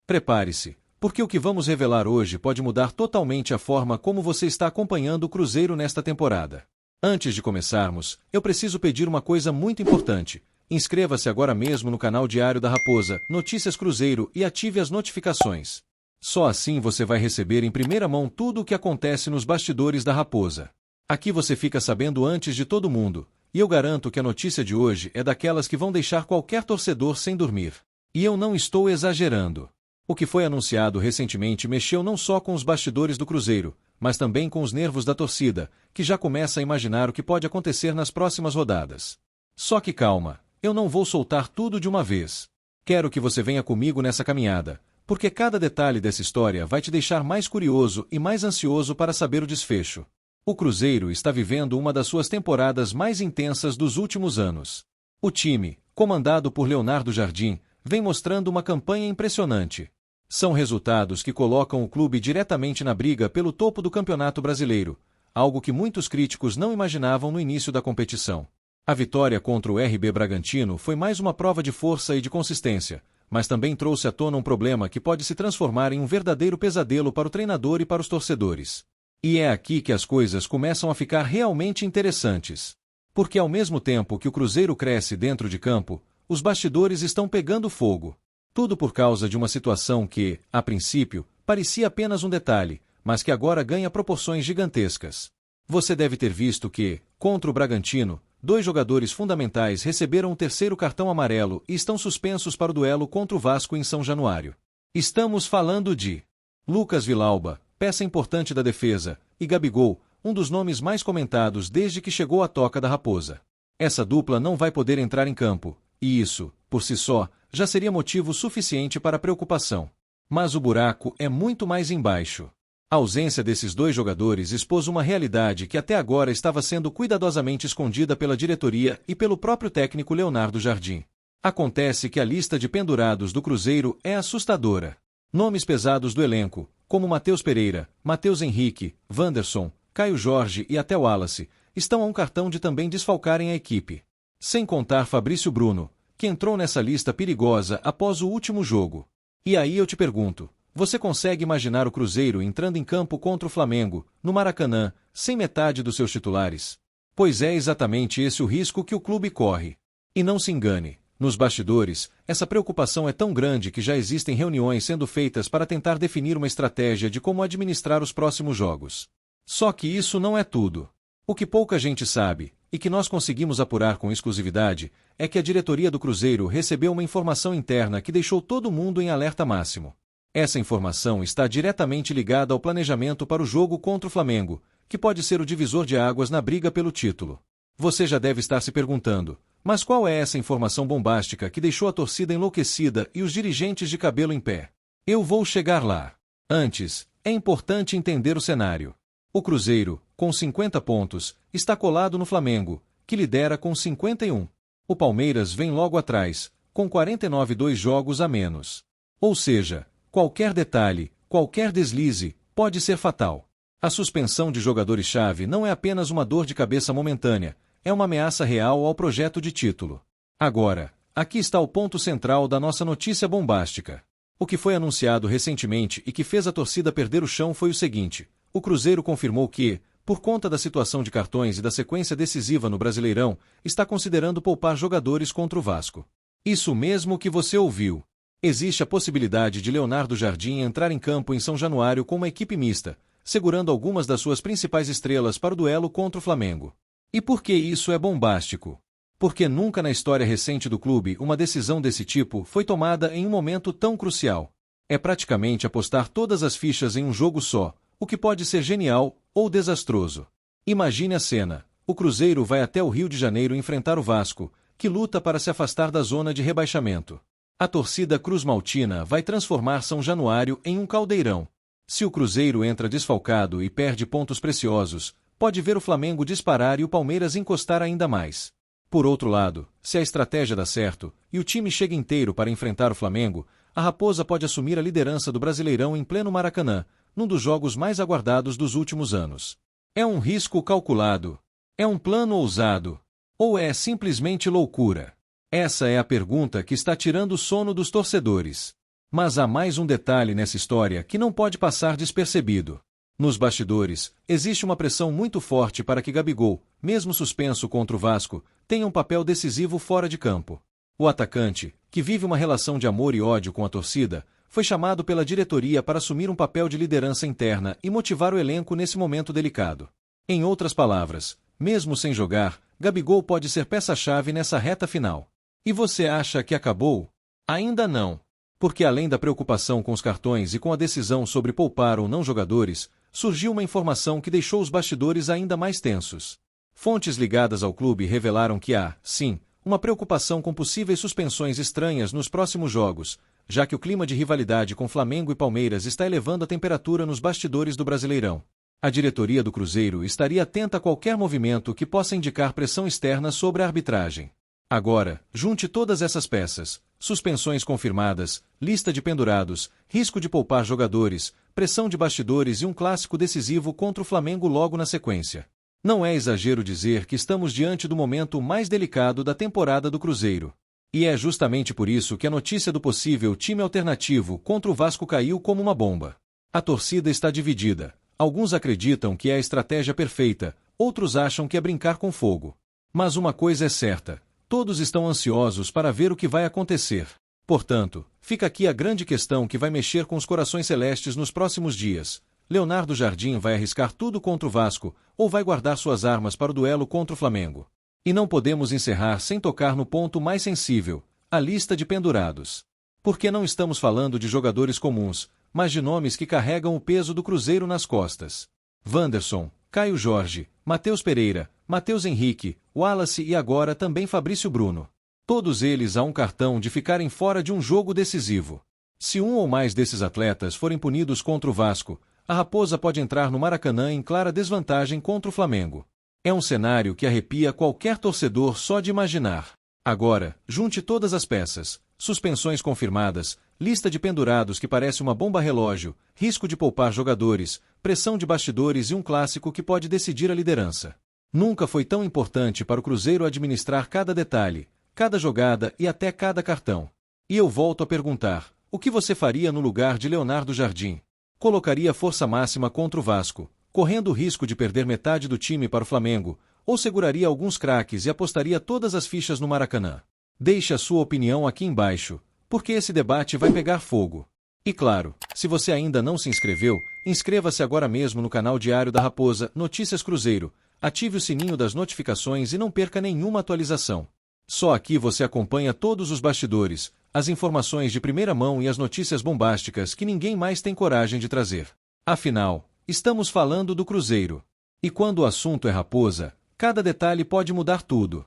Prepare-se, porque o que vamos revelar hoje pode mudar totalmente a forma como você está acompanhando o Cruzeiro nesta temporada. Antes de começarmos, eu preciso pedir uma coisa muito importante. Inscreva-se agora mesmo no canal Diário da Raposa, Notícias Cruzeiro e ative as notificações. Só assim você vai receber em primeira mão tudo o que acontece nos bastidores da Raposa. Aqui você fica sabendo antes de todo mundo, e eu garanto que a notícia de hoje é daquelas que vão deixar qualquer torcedor sem dormir. E eu não estou exagerando. O que foi anunciado recentemente mexeu não só com os bastidores do Cruzeiro, mas também com os nervos da torcida, que já começa a imaginar o que pode acontecer nas próximas rodadas. Só que calma, eu não vou soltar tudo de uma vez. Quero que você venha comigo nessa caminhada, porque cada detalhe dessa história vai te deixar mais curioso e mais ansioso para saber o desfecho. O Cruzeiro está vivendo uma das suas temporadas mais intensas dos últimos anos. O time, comandado por Leonardo Jardim, vem mostrando uma campanha impressionante. São resultados que colocam o clube diretamente na briga pelo topo do Campeonato Brasileiro, algo que muitos críticos não imaginavam no início da competição. A vitória contra o RB Bragantino foi mais uma prova de força e de consistência, mas também trouxe à tona um problema que pode se transformar em um verdadeiro pesadelo para o treinador e para os torcedores. E é aqui que as coisas começam a ficar realmente interessantes. Porque ao mesmo tempo que o Cruzeiro cresce dentro de campo, os bastidores estão pegando fogo. Tudo por causa de uma situação que, a princípio, parecia apenas um detalhe, mas que agora ganha proporções gigantescas. Você deve ter visto que, contra o Bragantino, 2 jogadores fundamentais receberam o 3º cartão amarelo e estão suspensos para o duelo contra o Vasco em São Januário. Estamos falando de Lucas Villalba, peça importante da defesa, e Gabigol, um dos nomes mais comentados desde que chegou à toca da Raposa. Essa dupla não vai poder entrar em campo, e isso, por si só, já seria motivo suficiente para preocupação. Mas o buraco é muito mais embaixo. A ausência desses 2 jogadores expôs uma realidade que até agora estava sendo cuidadosamente escondida pela diretoria e pelo próprio técnico Leonardo Jardim. Acontece que a lista de pendurados do Cruzeiro é assustadora. Nomes pesados do elenco, como Matheus Pereira, Matheus Henrique, Wanderson, Caio Jorge e até Wallace, estão a um cartão de também desfalcarem a equipe. Sem contar Fabrício Bruno, que entrou nessa lista perigosa após o último jogo. E aí eu te pergunto, você consegue imaginar o Cruzeiro entrando em campo contra o Flamengo, no Maracanã, sem metade dos seus titulares? Pois é exatamente esse o risco que o clube corre. E não se engane, nos bastidores, essa preocupação é tão grande que já existem reuniões sendo feitas para tentar definir uma estratégia de como administrar os próximos jogos. Só que isso não é tudo. O que pouca gente sabe, e que nós conseguimos apurar com exclusividade, é que a diretoria do Cruzeiro recebeu uma informação interna que deixou todo mundo em alerta máximo. Essa informação está diretamente ligada ao planejamento para o jogo contra o Flamengo, que pode ser o divisor de águas na briga pelo título. Você já deve estar se perguntando, mas qual é essa informação bombástica que deixou a torcida enlouquecida e os dirigentes de cabelo em pé? Eu vou chegar lá. Antes, é importante entender o cenário. O Cruzeiro, com 50 pontos, está colado no Flamengo, que lidera com 51. O Palmeiras vem logo atrás, com 49, 2 jogos a menos. Ou seja, qualquer detalhe, qualquer deslize, pode ser fatal. A suspensão de jogadores-chave não é apenas uma dor de cabeça momentânea, é uma ameaça real ao projeto de título. Agora, aqui está o ponto central da nossa notícia bombástica. O que foi anunciado recentemente e que fez a torcida perder o chão foi o seguinte: o Cruzeiro confirmou que, por conta da situação de cartões e da sequência decisiva no Brasileirão, está considerando poupar jogadores contra o Vasco. Isso mesmo que você ouviu. Existe a possibilidade de Leonardo Jardim entrar em campo em São Januário com uma equipe mista, segurando algumas das suas principais estrelas para o duelo contra o Flamengo. E por que isso é bombástico? Porque nunca na história recente do clube uma decisão desse tipo foi tomada em um momento tão crucial. É praticamente apostar todas as fichas em um jogo só, o que pode ser genial ou desastroso. Imagine a cena: o Cruzeiro vai até o Rio de Janeiro enfrentar o Vasco, que luta para se afastar da zona de rebaixamento. A torcida cruz-maltina vai transformar São Januário em um caldeirão. Se o Cruzeiro entra desfalcado e perde pontos preciosos, pode ver o Flamengo disparar e o Palmeiras encostar ainda mais. Por outro lado, se a estratégia dá certo, e o time chega inteiro para enfrentar o Flamengo, a Raposa pode assumir a liderança do Brasileirão em pleno Maracanã, num dos jogos mais aguardados dos últimos anos. É um risco calculado? É um plano ousado? Ou é simplesmente loucura? Essa é a pergunta que está tirando o sono dos torcedores. Mas há mais um detalhe nessa história que não pode passar despercebido. Nos bastidores, existe uma pressão muito forte para que Gabigol, mesmo suspenso contra o Vasco, tenha um papel decisivo fora de campo. O atacante, que vive uma relação de amor e ódio com a torcida, foi chamado pela diretoria para assumir um papel de liderança interna e motivar o elenco nesse momento delicado. Em outras palavras, mesmo sem jogar, Gabigol pode ser peça-chave nessa reta final. E você acha que acabou? Ainda não. Porque além da preocupação com os cartões e com a decisão sobre poupar ou não jogadores, surgiu uma informação que deixou os bastidores ainda mais tensos. Fontes ligadas ao clube revelaram que há, sim, uma preocupação com possíveis suspensões estranhas nos próximos jogos, já que o clima de rivalidade com Flamengo e Palmeiras está elevando a temperatura nos bastidores do Brasileirão. A diretoria do Cruzeiro estaria atenta a qualquer movimento que possa indicar pressão externa sobre a arbitragem. Agora, junte todas essas peças: suspensões confirmadas, lista de pendurados, risco de poupar jogadores, pressão de bastidores e um clássico decisivo contra o Flamengo logo na sequência. Não é exagero dizer que estamos diante do momento mais delicado da temporada do Cruzeiro. E é justamente por isso que a notícia do possível time alternativo contra o Vasco caiu como uma bomba. A torcida está dividida. Alguns acreditam que é a estratégia perfeita, outros acham que é brincar com fogo. Mas uma coisa é certa: todos estão ansiosos para ver o que vai acontecer. Portanto, fica aqui a grande questão que vai mexer com os corações celestes nos próximos dias. Leonardo Jardim vai arriscar tudo contra o Vasco, ou vai guardar suas armas para o duelo contra o Flamengo? E não podemos encerrar sem tocar no ponto mais sensível: a lista de pendurados. Porque não estamos falando de jogadores comuns, mas de nomes que carregam o peso do Cruzeiro nas costas. Wanderson, Caio Jorge, Matheus Pereira, Matheus Henrique, Wallace e agora também Fabrício Bruno. Todos eles há um cartão de ficarem fora de um jogo decisivo. Se um ou mais desses atletas forem punidos contra o Vasco, a Raposa pode entrar no Maracanã em clara desvantagem contra o Flamengo. É um cenário que arrepia qualquer torcedor só de imaginar. Agora, junte todas as peças: suspensões confirmadas, lista de pendurados que parece uma bomba relógio, risco de poupar jogadores, pressão de bastidores e um clássico que pode decidir a liderança. Nunca foi tão importante para o Cruzeiro administrar cada detalhe, cada jogada e até cada cartão. E eu volto a perguntar: o que você faria no lugar de Leonardo Jardim? Colocaria força máxima contra o Vasco, correndo o risco de perder metade do time para o Flamengo, ou seguraria alguns craques e apostaria todas as fichas no Maracanã? Deixe a sua opinião aqui embaixo, porque esse debate vai pegar fogo. E claro, se você ainda não se inscreveu, inscreva-se agora mesmo no canal Diário da Raposa, Notícias Cruzeiro, ative o sininho das notificações e não perca nenhuma atualização. Só aqui você acompanha todos os bastidores, as informações de primeira mão e as notícias bombásticas que ninguém mais tem coragem de trazer. Afinal, estamos falando do Cruzeiro. E quando o assunto é Raposa, cada detalhe pode mudar tudo.